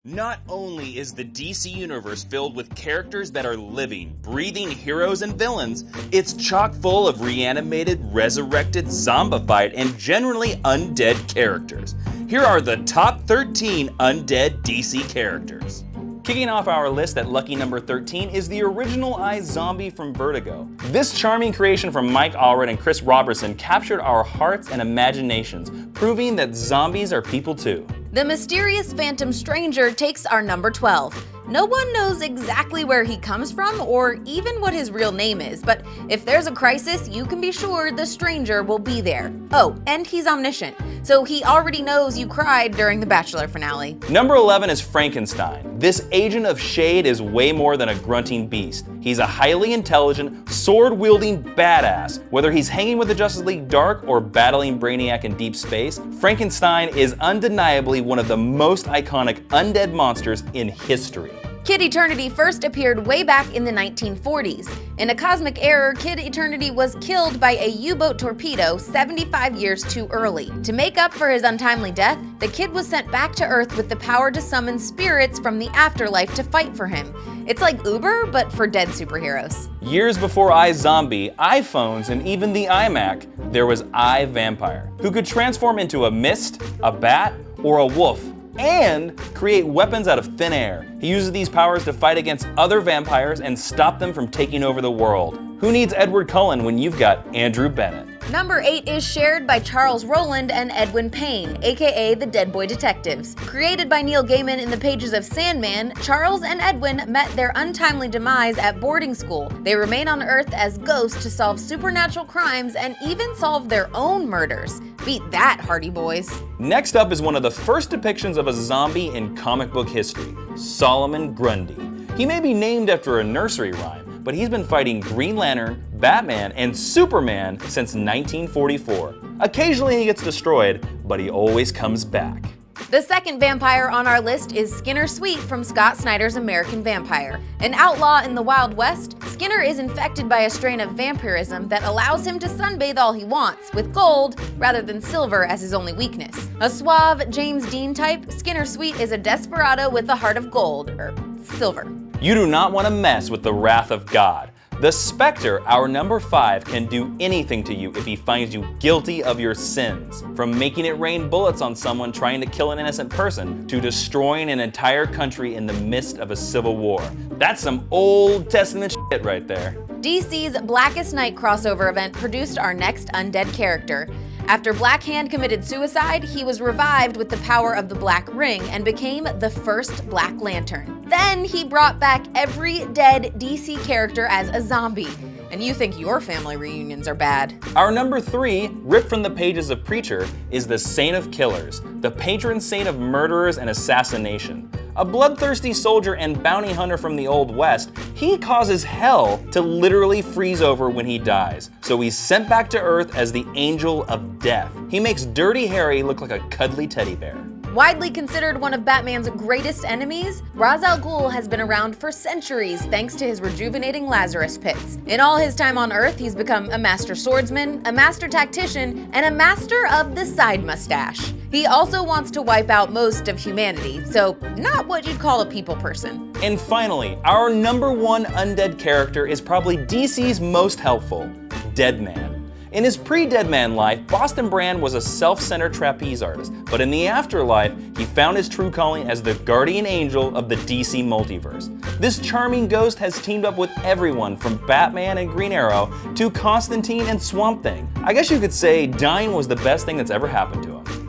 Not only is the DC Universe filled with characters that are living, breathing heroes and villains, it's chock full of reanimated, resurrected, zombified, and generally undead characters. Here are the top 13 undead DC characters. Kicking off our list at lucky number 13 is the original iZombie from Vertigo. This charming creation from Mike Allred and Chris Robertson captured our hearts and imaginations, proving that zombies are people too. The mysterious phantom stranger takes our number 12. No one knows exactly where he comes from or even what his real name is, but if there's a crisis, you can be sure the stranger will be there. Oh, and he's omniscient, so he already knows you cried during the Bachelor finale. Number 11 is Frankenstein. This agent of shade is way more than a grunting beast. He's a highly intelligent, sword-wielding badass. Whether he's hanging with the Justice League Dark or battling Brainiac in deep space, Frankenstein is undeniably one of the most iconic undead monsters in history. Kid Eternity first appeared way back in the 1940s. In a cosmic error, Kid Eternity was killed by a U-boat torpedo 75 years too early. To make up for his untimely death, the kid was sent back to Earth with the power to summon spirits from the afterlife to fight for him. It's like Uber, but for dead superheroes. Years before iZombie, iPhones, and even the iMac, there was iVampire, who could transform into a mist, a bat, or a wolf, and create weapons out of thin air. He uses these powers to fight against other vampires and stop them from taking over the world. Who needs Edward Cullen when you've got Andrew Bennett? Number 8 is shared by Charles Rowland and Edwin Payne, aka the Dead Boy Detectives. Created by Neil Gaiman in the pages of Sandman, Charles and Edwin met their untimely demise at boarding school. They remain on Earth as ghosts to solve supernatural crimes and even solve their own murders. Beat that, Hardy Boys. Next up is one of the first depictions of a zombie in comic book history, Solomon Grundy. He may be named after a nursery rhyme, but he's been fighting Green Lantern, Batman, and Superman since 1944. Occasionally he gets destroyed, but he always comes back. The second vampire on our list is Skinner Sweet from Scott Snyder's American Vampire. An outlaw in the Wild West, Skinner is infected by a strain of vampirism that allows him to sunbathe all he wants, with gold rather than silver as his only weakness. A suave James Dean type, Skinner Sweet is a desperado with a heart of gold, or silver. You do not want to mess with the wrath of God. The Spectre, our number 5, can do anything to you if he finds you guilty of your sins. From making it rain bullets on someone trying to kill an innocent person, to destroying an entire country in the midst of a civil war. That's some Old Testament shit right there. DC's Blackest Night crossover event produced our next undead character. After Black Hand committed suicide, he was revived with the power of the Black Ring and became the first Black Lantern. Then he brought back every dead DC character as a zombie. And you think your family reunions are bad. Our number 3, ripped from the pages of Preacher, is the Saint of Killers, the patron saint of murderers and assassination. A bloodthirsty soldier and bounty hunter from the Old West, he causes hell to literally freeze over when he dies. So he's sent back to Earth as the Angel of Death. He makes Dirty Harry look like a cuddly teddy bear. Widely considered one of Batman's greatest enemies, Ra's al Ghul has been around for centuries thanks to his rejuvenating Lazarus pits. In all his time on Earth, he's become a master swordsman, a master tactician, and a master of the side mustache. He also wants to wipe out most of humanity, so not what you'd call a people person. And finally, our number 1 undead character is probably DC's most helpful, Deadman. In his pre-Deadman life, Boston Brand was a self-centered trapeze artist, but in the afterlife, he found his true calling as the guardian angel of the DC multiverse. This charming ghost has teamed up with everyone from Batman and Green Arrow to Constantine and Swamp Thing. I guess you could say dying was the best thing that's ever happened to him.